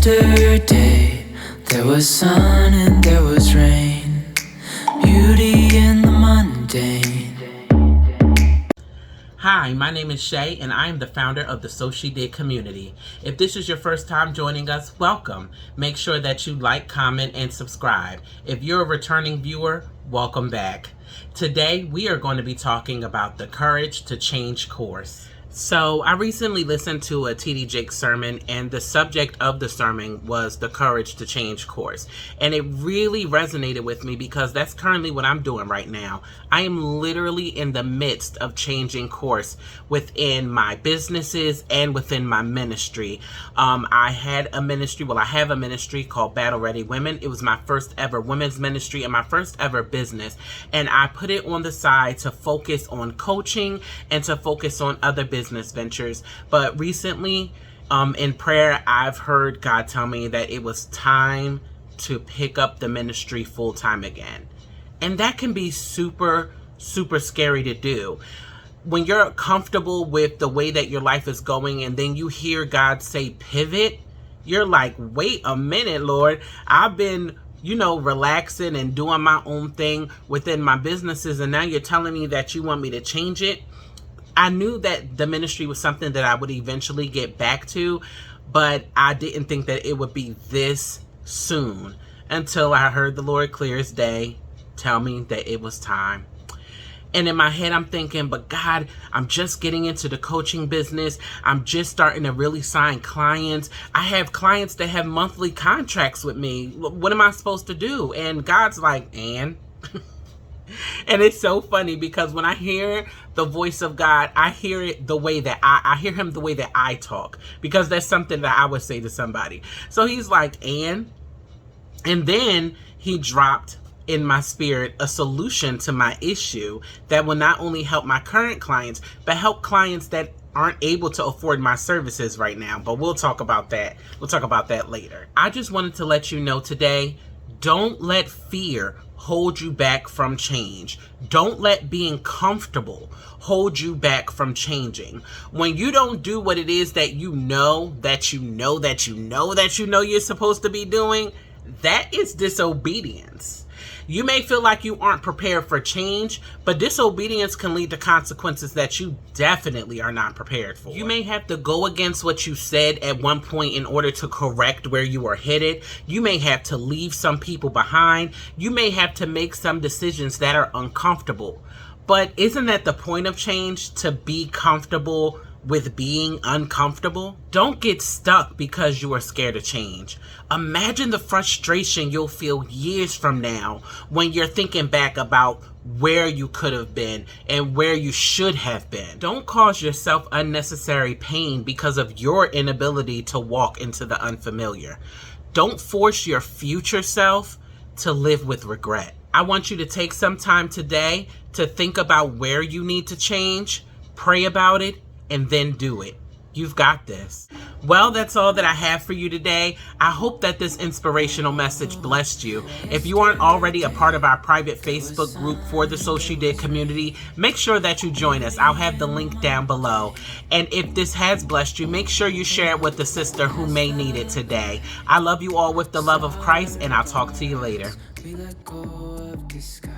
Yesterday, there was sun and there was rain, beauty in the mundane. Hi, my name is Shay, and I am the founder of the So She Did community. If this is your first time joining us, welcome. Make sure that you like, comment, and subscribe. If you're a returning viewer, welcome back. Today, we are going to be talking about the courage to change course. So I recently listened to a T.D. Jakes sermon, and the subject of the sermon was the courage to change course. And it really resonated with me because that's currently what I'm doing right now. I am literally in the midst of changing course within my businesses and within my ministry. I have a ministry called Battle Ready Women. It was my first ever women's ministry and my first ever business. And I put it on the side to focus on coaching and to focus on other business ventures. But recently, in prayer, I've heard God tell me that it was time to pick up the ministry full time again. And that can be super, super scary to do. When you're comfortable with the way that your life is going and then you hear God say pivot, you're like, wait a minute, Lord. I've been relaxing and doing my own thing within my businesses, and now you're telling me that you want me to change it. I knew that the ministry was something that I would eventually get back to, but I didn't think that it would be this soon until I heard the Lord clear as day tell me that it was time. And in my head, I'm thinking, but God, I'm just getting into the coaching business. I'm just starting to really sign clients. I have clients that have monthly contracts with me. What am I supposed to do? And God's like, and it's so funny because when I hear the voice of God, I hear it the way that I hear him the way that I talk, because that's something that I would say to somebody. So he's like, and then he dropped in my spirit a solution to my issue that will not only help my current clients, but help clients that aren't able to afford my services right now. But we'll talk about that. We'll talk about that later. I just wanted to let you know today, don't let fear hold you back from change. Don't let being comfortable hold you back from changing. When you don't do what it is that you're supposed to be doing, that is disobedience. You may feel like you aren't prepared for change, but disobedience can lead to consequences that you definitely are not prepared for. You may have to go against what you said at one point in order to correct where you are headed. You may have to leave some people behind. You may have to make some decisions that are uncomfortable. But isn't that the point of change, to be comfortable with being uncomfortable? Don't get stuck because you are scared of change. Imagine the frustration you'll feel years from now when you're thinking back about where you could have been and where you should have been. Don't cause yourself unnecessary pain because of your inability to walk into the unfamiliar. Don't force your future self to live with regret. I want you to take some time today to think about where you need to change, pray about it, and then do it. You've got this. Well, that's all that I have for you today. I hope that this inspirational message blessed you. If you aren't already a part of our private Facebook group for the So She Did community, make sure that you join us. I'll have the link down below. And if this has blessed you, make sure you share it with a sister who may need it today. I love you all with the love of Christ, and I'll talk to you later. We let go of disguise.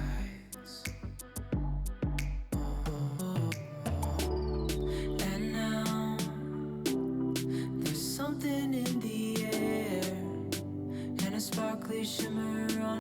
And now there's something in the air and a sparkly shimmer on